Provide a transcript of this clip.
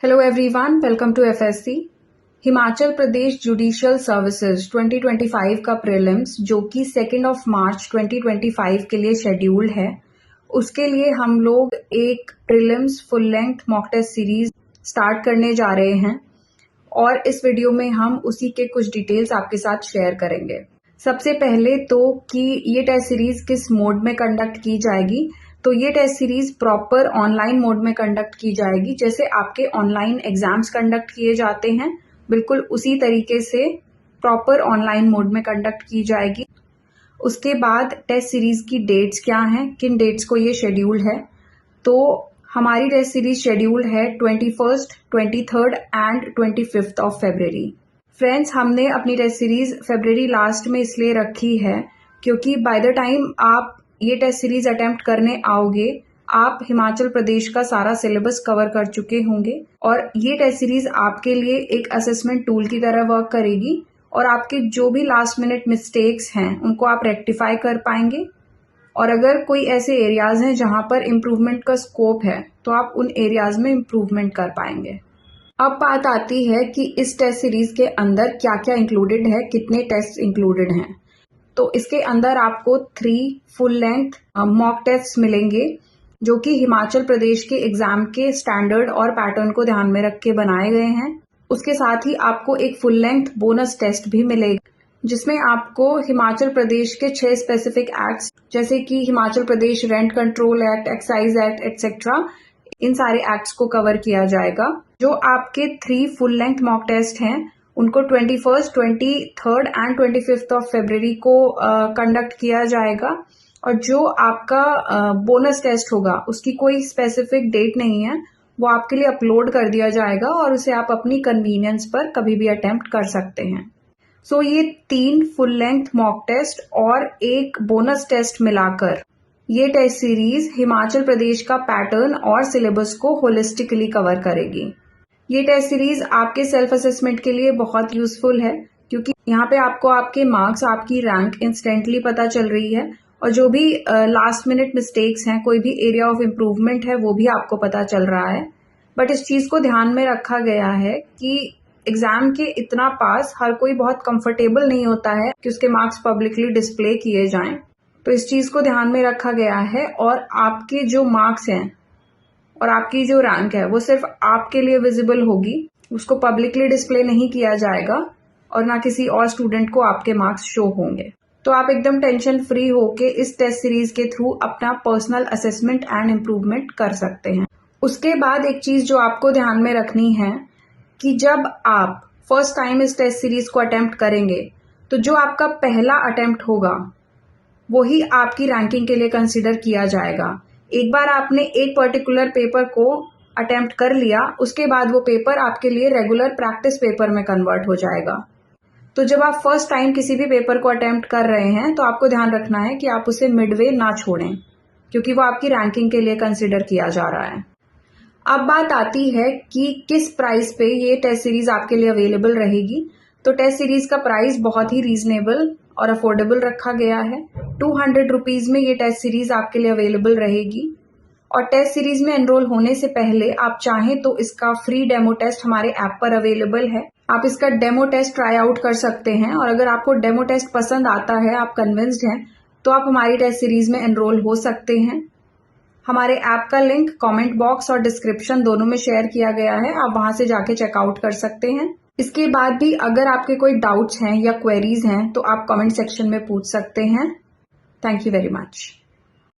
Hello everyone, welcome to FSC। Himachal Pradesh judicial services 2025 का prelims जो कि 2 मार्च 2025 के लिए शेड्यूल्ड है, उसके लिए हम लोग एक prelims full length mock test series start करने जा रहे हैं और इस वीडियो में हम उसी के कुछ डिटेल्स आपके साथ शेयर करेंगे। सबसे पहले तो कि ये टेस्ट सीरीज किस मोड में कंडक्ट की जाएगी, तो ये test series proper online mode में कंडक्ट की जाएगी। जैसे आपके ऑनलाइन एग्जाम्स कंडक्ट किए जाते हैं, बिल्कुल उसी तरीके से प्रॉपर ऑनलाइन मोड में कंडक्ट की जाएगी। उसके बाद टेस्ट सीरीज की डेट्स क्या हैं, किन डेट्स को ये शेड्यूल है, तो हमारी टेस्ट सीरीज शेड्यूल है 21, 23 एंड 25 ऑफ फरवरी। फ्रेंड्स, हमने अपनी टेस्ट सीरीज फरवरी लास्ट में इसलिए रखी है क्योंकि बाय द टाइम आप ये टेस्ट सीरीज अटेम्प्ट करने आओगे, आप हिमाचल प्रदेश का सारा सिलेबस कवर कर चुके होंगे और ये टेस्ट सीरीज आपके लिए एक असेसमेंट टूल की तरह वर्क करेगी और आपके जो भी लास्ट मिनट मिस्टेक्स हैं उनको आप रेक्टिफाई कर पाएंगे। और अगर कोई ऐसे एरियाज हैं जहां पर इम्प्रूवमेंट का स्कोप है तो आप उन एरियाज में इम्प्रूवमेंट कर पाएंगे। अब बात आती है कि इस टेस्ट सीरीज के अंदर क्या क्या इंक्लूडेड है, कितने टेस्ट इंक्लूडेड हैं। तो इसके अंदर आपको 3 फुल लेंथ मॉक टेस्ट मिलेंगे जो कि हिमाचल प्रदेश के एग्जाम के स्टैंडर्ड और पैटर्न को ध्यान में रख के बनाए गए हैं। उसके साथ ही आपको एक फुल लेंथ बोनस टेस्ट भी मिलेगा जिसमें आपको हिमाचल प्रदेश के 6 स्पेसिफिक एक्ट्स जैसे कि Himachal Pradesh rent control act, excise act etcetera, इन सारे एक्ट्स को कवर किया जाएगा। जो आपके 3 फुल लेंथ मॉक टेस्ट हैं उनको 21, 23 एंड 25 ऑफ फरवरी को कंडक्ट किया जाएगा और जो आपका बोनस टेस्ट होगा उसकी कोई स्पेसिफिक डेट नहीं है, वो आपके लिए अपलोड कर दिया जाएगा और उसे आप अपनी कन्वीनियंस पर कभी भी अटेम्प्ट कर सकते हैं। सो ये 3 फुल लेंथ मॉक टेस्ट और एक बोनस टेस्ट मिलाकर ये टेस्ट सीरीज हिमाचल प्रदेश का पैटर्न और सिलेबस को होलिस्टिकली कवर करेगी। ये टेस्ट सीरीज आपके सेल्फ असेसमेंट के लिए बहुत यूजफुल है क्योंकि यहाँ पे आपको आपके मार्क्स, आपकी रैंक इंस्टेंटली पता चल रही है और जो भी लास्ट मिनट मिस्टेक्स हैं, कोई भी एरिया ऑफ इम्प्रूवमेंट है, वो भी आपको पता चल रहा है। बट इस चीज को ध्यान में रखा गया है कि एग्जाम के इतना पास हर कोई बहुत कंफर्टेबल नहीं होता है कि उसके मार्क्स पब्लिकली डिस्प्ले किए जाएं। तो इस चीज को ध्यान में रखा गया है और आपके जो मार्क्स हैं और आपकी जो रैंक है वो सिर्फ आपके लिए विजिबल होगी, उसको पब्लिकली डिस्प्ले नहीं किया जाएगा और ना किसी और स्टूडेंट को आपके मार्क्स शो होंगे। तो आप एकदम टेंशन फ्री होके इस टेस्ट सीरीज के थ्रू अपना पर्सनल असेसमेंट एंड इम्प्रूवमेंट कर सकते हैं। उसके बाद एक चीज जो आपको ध्यान में रखनी है कि जब आप फर्स्ट टाइम इस टेस्ट सीरीज को अटेम्प्ट करेंगे तो जो आपका पहला अटेम्प्ट होगा वही आपकी रैंकिंग के लिए कंसिडर किया जाएगा। एक बार आपने एक पर्टिकुलर पेपर को अटेम्प्ट कर लिया, उसके बाद वो पेपर आपके लिए रेगुलर प्रैक्टिस पेपर में कन्वर्ट हो जाएगा। तो जब आप फर्स्ट टाइम किसी भी पेपर को अटेम्प्ट कर रहे हैं तो आपको ध्यान रखना है कि आप उसे मिडवे ना छोड़ें क्योंकि वो आपकी रैंकिंग के लिए कंसिडर किया जा रहा है। अब बात आती है कि किस प्राइस पे ये टेस्ट सीरीज आपके लिए अवेलेबल रहेगी। तो टेस्ट सीरीज का प्राइस बहुत ही रीजनेबल और अफोर्डेबल रखा गया है। 200 रुपीज में ये टेस्ट सीरीज आपके लिए अवेलेबल रहेगी और टेस्ट सीरीज में एनरोल होने से पहले आप चाहें तो इसका फ्री डेमो टेस्ट हमारे ऐप पर अवेलेबल है। आप इसका डेमो टेस्ट ट्राई आउट कर सकते हैं और अगर आपको डेमो टेस्ट पसंद आता है, आप कन्विंस्ड हैं, तो आप हमारी टेस्ट सीरीज में एनरोल हो सकते हैं। हमारे ऐप का लिंक कमेंट बॉक्स और डिस्क्रिप्शन दोनों में शेयर किया गया है, आप वहां से जाके चेकआउट कर सकते हैं। इसके बाद भी अगर आपके कोई डाउट्स हैं या क्वेरीज हैं तो आप कमेंट सेक्शन में पूछ सकते हैं। Thank you very much.